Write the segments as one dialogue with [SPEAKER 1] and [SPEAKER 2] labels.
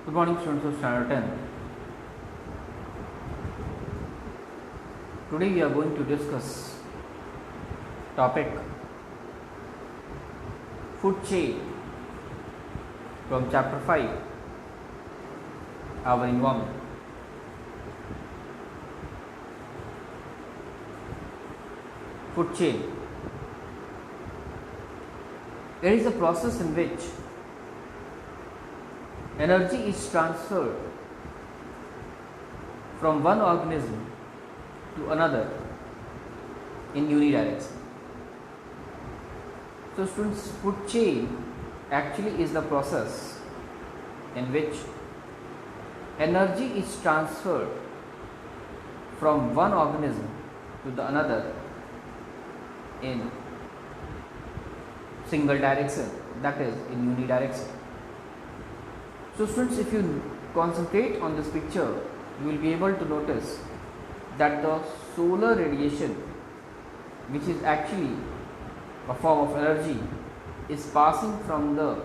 [SPEAKER 1] Good morning, students of Standard 10. Today we are going to discuss topic food chain from chapter 5, our environment. Food chain. It is a process in which energy is transferred from one organism to another in unidirection. So students, food chain actually is the process in which energy is transferred from one organism to the another in single direction, that is in unidirection. So students, if you concentrate on this picture, you will be able to notice that the solar radiation, which is actually a form of energy, is passing from the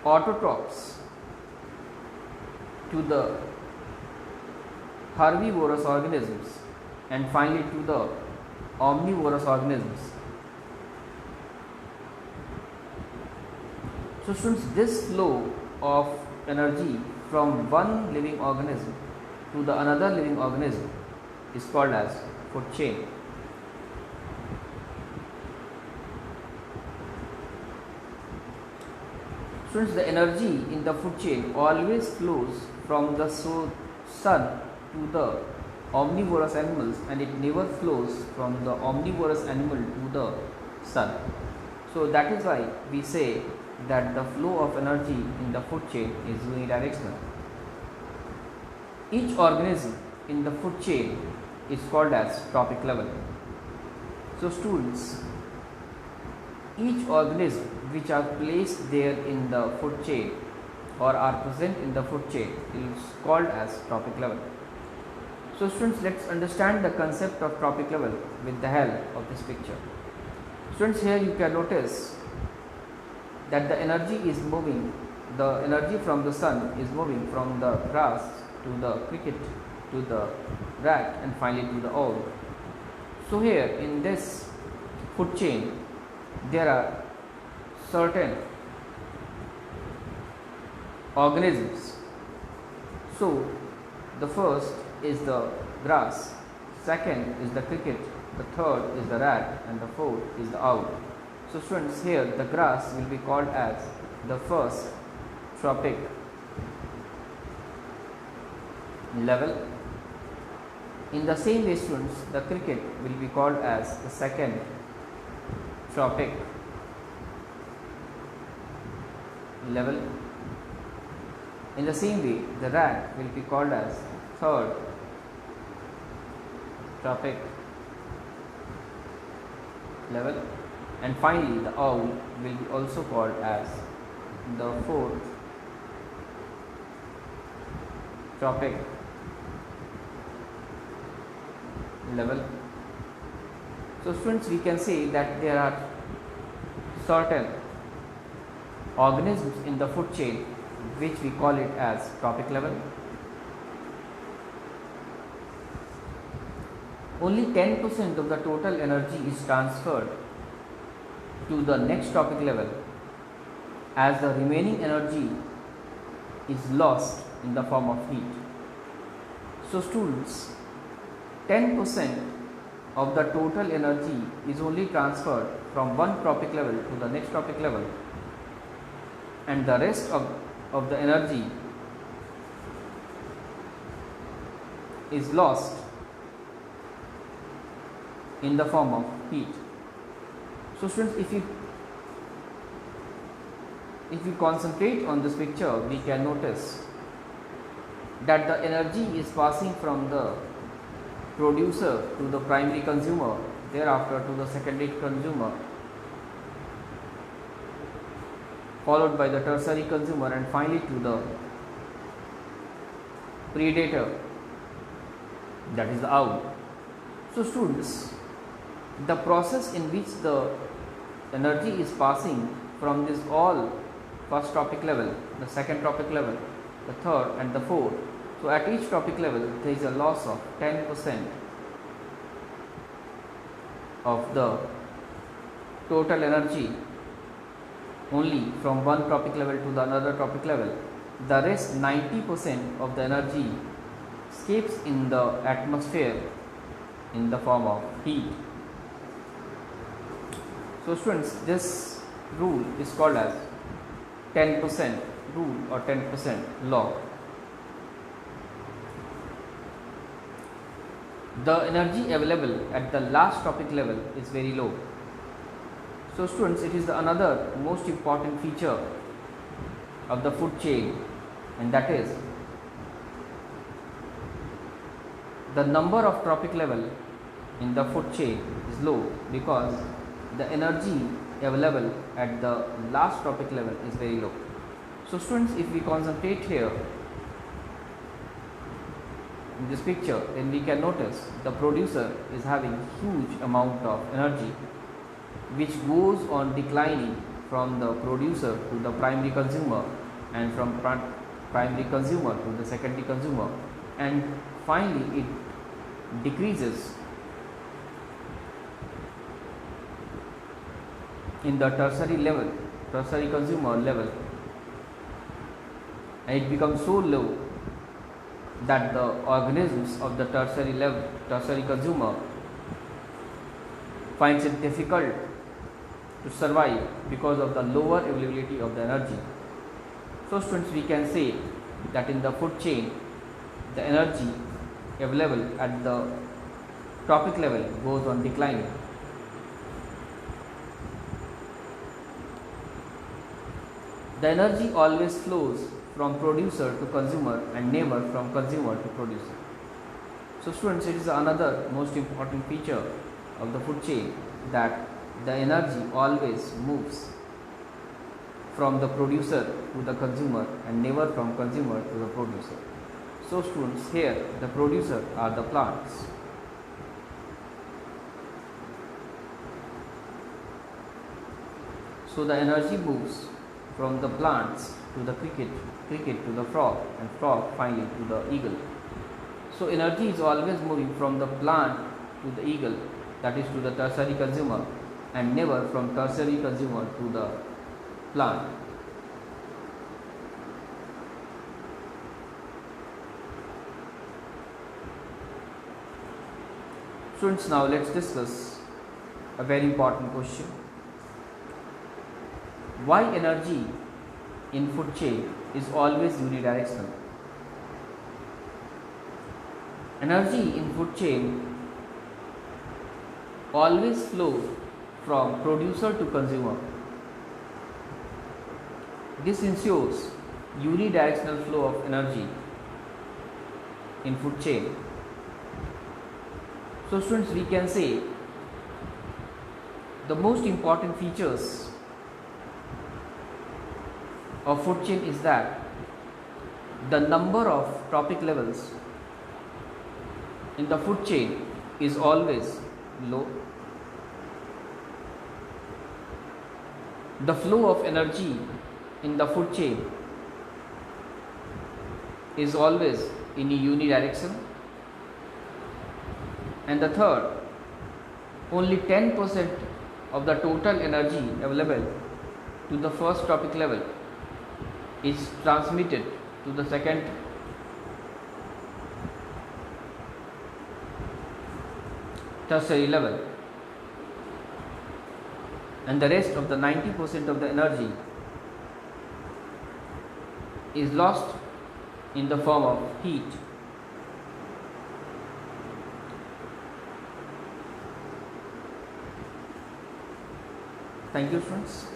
[SPEAKER 1] autotrophs to the herbivorous organisms and finally to the omnivorous organisms. So students, this flow of energy from one living organism to the another living organism is called as food chain. Students, the energy in the food chain always flows from the sun to the omnivorous animals, and it never flows from the omnivorous animal to the sun. So that is why we say that the flow of energy in the food chain is unidirectional. Each organism in the food chain is called as trophic level. So students, each organism which are placed there in the food chain or are present in the food chain is called as trophic level. So students, let's understand the concept of trophic level with the help of this picture. Students, here you can notice that the energy is moving, the energy from the sun is moving from the grass to the cricket to the rat and finally to the owl. So here in this food chain there are certain organisms. So the first is the grass, second is the cricket, the third is the rat, and the fourth is the owl. So students, here the grass will be called as the first trophic level. In the same way students, the cricket will be called as the second trophic level. In the same way, the rat will be called as third trophic level, and finally the owl will be also called as the fourth trophic level. So students, we can say that there are certain organisms in the food chain which we call it as trophic level. Only 10% of the total energy is transferred to the next trophic level, as the remaining energy is lost in the form of heat. So students, 10% of the total energy is only transferred from one trophic level to the next trophic level, and the rest of the energy is lost in the form of heat. So students, if you concentrate on this picture, we can notice that the energy is passing from the producer to the primary consumer, thereafter to the secondary consumer, followed by the tertiary consumer, and finally to the predator, that is the owl. So students, the process in which the energy is passing from this all first tropic level, the second tropic level, the third and the fourth. So at each tropic level there is a loss of 10% of the total energy only from one tropic level to the another tropic level. The rest 90% of the energy escapes in the atmosphere in the form of heat. So students, this rule is called as 10% rule or 10% law. The energy available at the last tropic level is very low. So students, it is another most important feature of the food chain, and that is the number of tropic level in the food chain is low because the energy available at the last tropic level is very low. So students, if we concentrate here in this picture, then we can notice the producer is having huge amount of energy which goes on declining from the producer to the primary consumer, and from primary consumer to the secondary consumer, and finally it decreases in the tertiary level, tertiary consumer level, and it becomes so low that the organisms of the tertiary level, tertiary consumer, finds it difficult to survive because of the lower availability of the energy. So students, we can say that in the food chain, the energy available at the tropic level goes on declining. The energy always flows from producer to consumer and never from consumer to producer. So students, it is another most important feature of the food chain that the energy always moves from the producer to the consumer and never from consumer to the producer. So students, here the producer are the plants. So the energy moves from the plants to the cricket, cricket to the frog, and frog finally to the eagle. So energy is always moving from the plant to the eagle, that is to the tertiary consumer, and never from tertiary consumer to the plant. Students, now let's discuss a very important question. Why energy in food chain is always unidirectional? Energy in food chain always flows from producer to consumer. This ensures unidirectional flow of energy in food chain. So students, we can say the most important features of food chain is that the number of tropic levels in the food chain is always low. The flow of energy in the food chain is always in a unidirection. And the third, only 10% of the total energy available to the first tropic level is transmitted to the second tertiary level, and the rest of the 90% of the energy is lost in the form of heat. Thank you, friends.